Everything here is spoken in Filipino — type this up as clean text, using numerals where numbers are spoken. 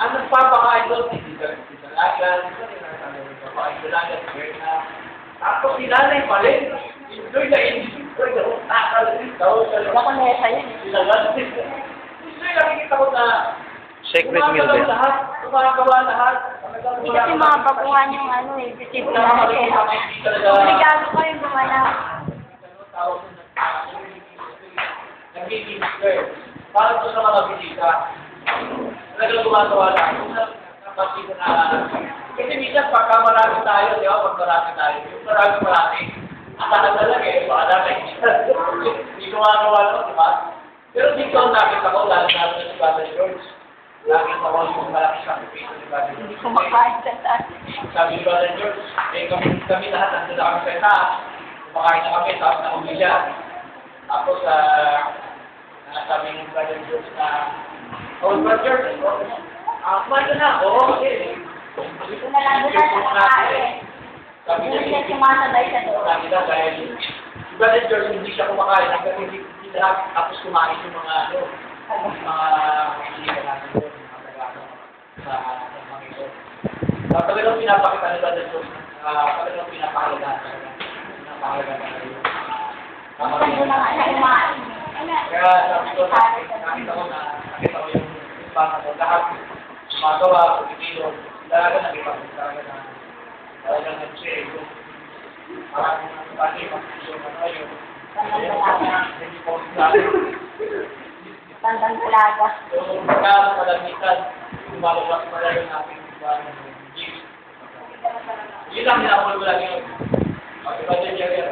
ang nagpapakain doon, hindi talaga, nagpapakain talaga, tapos si nanay pa rin, enjoy na enjoy, takal rin daw. Baka nesa yun. Enjoy, nakikita ko na Secret meal din. Gumagawa lahat. Hindi kasi mga baguhan yung ano eh, disiplina kasi. Obligado ko yung gumanap. Nag-iinis ko eh. Para ito sa mga bisita. Talagang gumagawa lang. Kasi minsan pagka marami tayo, di ba? Pag marami tayo, yung marami. Akala talaga eh, baka namin. Hindi gumagawa lang, di ba? Pero dito ang nakita ko, lalo na si Father George. Nakita ko yung malaki sakripisyo ni Father George. Hindi kumakain sa taas. Sabi ni Father George, eh kami lahat, nandun na kami sa taas. Kumakain na kami, tapos na umilya. Tapos, sabi ni Father George na, oh, Father George, kumain ka na. Oo, okay. Dito na lang doon sa kakain. Sabi Hindi niya, siya sumasabay sa doon. sabi na dahil si Father George hindi siya kumakain hanggang hindi lahat tapos kumain yung mga hindi ka natin doon, mga regalo sa mga ito. Talagang pinapakita ni Father George, talagang pinapakalaga talaga yung Doon na nga siya kumain. kaya sabi ko, nakita ko yung bata ko, lahat magawa, kumikilo, talaga nag-ipag, talagang nag-share yung parang pati, mag-share ano yun. Tandang talaga. So, pagka kalamitan, lumalabas pala yung ating gifts. Yun lang, hinapol ko lang yun. Pag iba dyan,